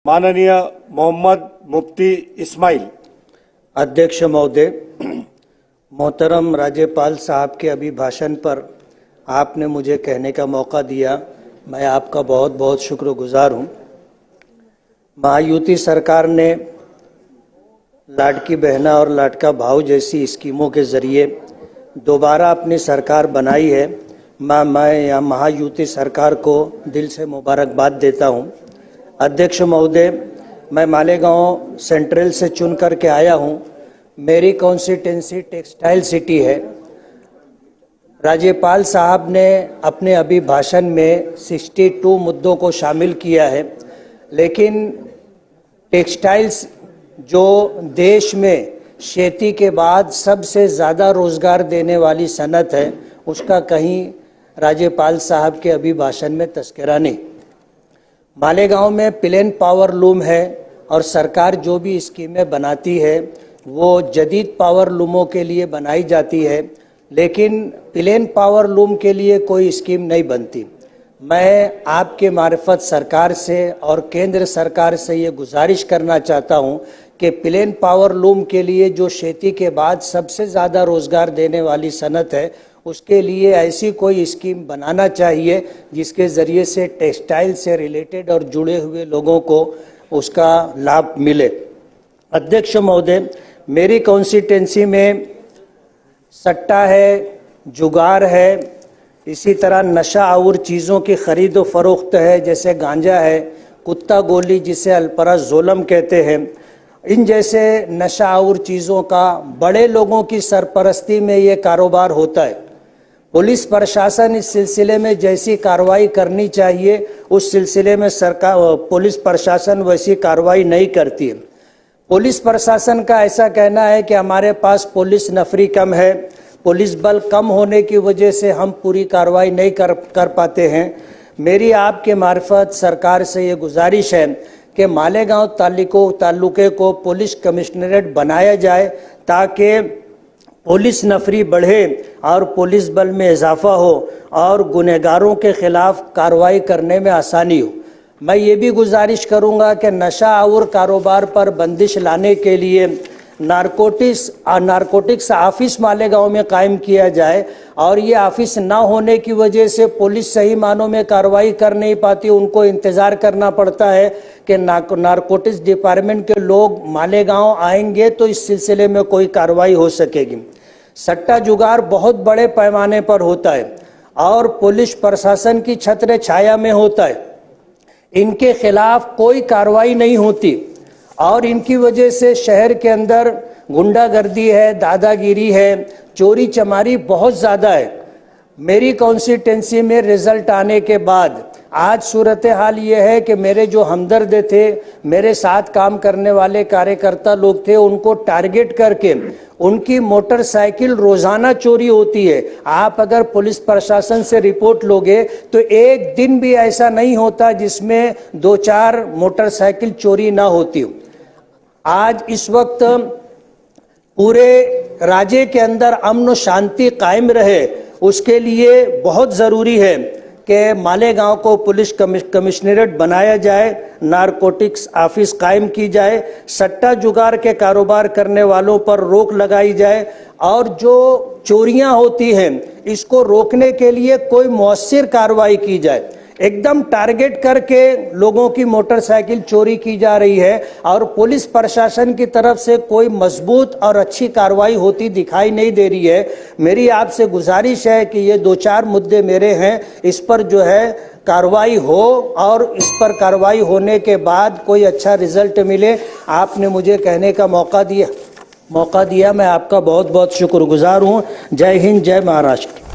माननीय मोहम्मद मुफ्ती इस्माइल। अध्यक्ष महोदय, मोहतरम राज्यपाल साहब के अभिभाषण पर आपने मुझे कहने का मौका दिया, मैं आपका बहुत बहुत शुक्रगुजार हूँ। महायुति सरकार ने लाडकी बहना और लाडका भाऊ जैसी स्कीमों के जरिए दोबारा अपनी सरकार बनाई है। मैं यहाँ महायुति सरकार को दिल से मुबारकबाद देता हूँ। अध्यक्ष महोदय, मैं मालेगांव सेंट्रल से चुन करके आया हूँ। मेरी कॉन्स्टिट्यूंसी टेक्सटाइल सिटी है। राज्यपाल साहब ने अपने अभिभाषण में 62 मुद्दों को शामिल किया है, लेकिन टेक्सटाइल्स जो देश में खेती के बाद सबसे ज़्यादा रोजगार देने वाली सनत है, उसका कहीं राज्यपाल साहब के अभिभाषण में तस्करा नहीं। मालेगांव में प्लेन पावर लूम है और सरकार जो भी स्कीमें बनाती है वो जदीद पावर लूमों के लिए बनाई जाती है, लेकिन प्लेन पावर लूम के लिए कोई स्कीम नहीं बनती। मैं आपके मार्फत सरकार से और केंद्र सरकार से ये गुजारिश करना चाहता हूँ कि प्लेन पावर लूम के लिए जो खेती के बाद सबसे ज़्यादा रोज़गार देने वाली सनत है, उसके लिए ऐसी कोई स्कीम बनाना चाहिए जिसके ज़रिए से टेक्सटाइल से रिलेटेड और जुड़े हुए लोगों को उसका लाभ मिले। अध्यक्ष महोदय, मेरी कॉन्स्टिट्यूंसी में सट्टा है, जुगार है, इसी तरह नशा और चीज़ों की खरीद व फरोख्त है, जैसे गांजा है, कुत्ता गोली जिसे अल्पराज़ोलम कहते हैं। इन जैसे नशा और चीज़ों का बड़े लोगों की सरपरस्ती में ये कारोबार होता है। पुलिस प्रशासन इस सिलसिले में जैसी कार्रवाई करनी चाहिए उस सिलसिले में सरकार पुलिस प्रशासन वैसी कार्रवाई नहीं करती है। पुलिस प्रशासन का ऐसा कहना है कि हमारे पास पुलिस नफरी कम है, पुलिस बल कम होने की वजह से हम पूरी कार्रवाई नहीं कर पाते हैं। मेरी आपके मार्फत सरकार से ये गुजारिश है कि मालेगांव तालुके को पुलिस कमिश्नरेट बनाया जाए ताकि पुलिस नफरी बढ़े और पुलिस बल में इजाफा हो और गुनहगारों के खिलाफ कार्रवाई करने में आसानी हो। मैं ये भी गुजारिश करूँगा कि नशा और कारोबार पर बंदिश लाने के लिए नारकोटिक्स ऑफिस मालेगांव में कायम किया जाए और ये ऑफिस ना होने की वजह से पुलिस सही मानों में कार्रवाई कर नहीं पाती। उनको इंतज़ार करना पड़ता है कि नारकोटिक्स डिपार्टमेंट के लोग मालेगांव आएंगे तो इस सिलसिले में कोई कार्रवाई हो सकेगी। सट्टा जुगार बहुत बड़े पैमाने पर होता है और पुलिस प्रशासन की छत्र छाया में होता है। इनके खिलाफ कोई कार्रवाई नहीं होती और इनकी वजह से शहर के अंदर गुंडागर्दी है, दादागिरी है, चोरी चमारी बहुत ज़्यादा है। मेरी कॉन्स्टिट्यूंसी में रिजल्ट आने के बाद आज सूरत हाल ये है कि मेरे जो हमदर्द थे, मेरे साथ काम करने वाले कार्यकर्ता लोग थे, उनको टारगेट करके उनकी मोटरसाइकिल रोज़ाना चोरी होती है। आप अगर पुलिस प्रशासन से रिपोर्ट लोगे तो एक दिन भी ऐसा नहीं होता जिसमें 2-4 मोटरसाइकिल चोरी ना होती हो। आज इस वक्त पूरे राज्य के अंदर अमन शांति कायम रहे, उसके लिए बहुत ज़रूरी है कि मालेगांव को पुलिस कमिश्नरेट बनाया जाए, नारकोटिक्स ऑफिस कायम की जाए, सट्टा जुगार के कारोबार करने वालों पर रोक लगाई जाए और जो चोरियां होती हैं इसको रोकने के लिए कोई मौसर कार्रवाई की जाए। एकदम टारगेट करके लोगों की मोटरसाइकिल चोरी की जा रही है और पुलिस प्रशासन की तरफ से कोई मजबूत और अच्छी कार्रवाई होती दिखाई नहीं दे रही है। मेरी आपसे गुजारिश है कि ये 2-4 मुद्दे मेरे हैं, इस पर जो है कार्रवाई हो और इस पर कार्रवाई होने के बाद कोई अच्छा रिजल्ट मिले। आपने मुझे कहने का मौका दिया, मैं आपका बहुत बहुत शुक्रगुजार हूँ। जय हिंद, जय महाराष्ट्र।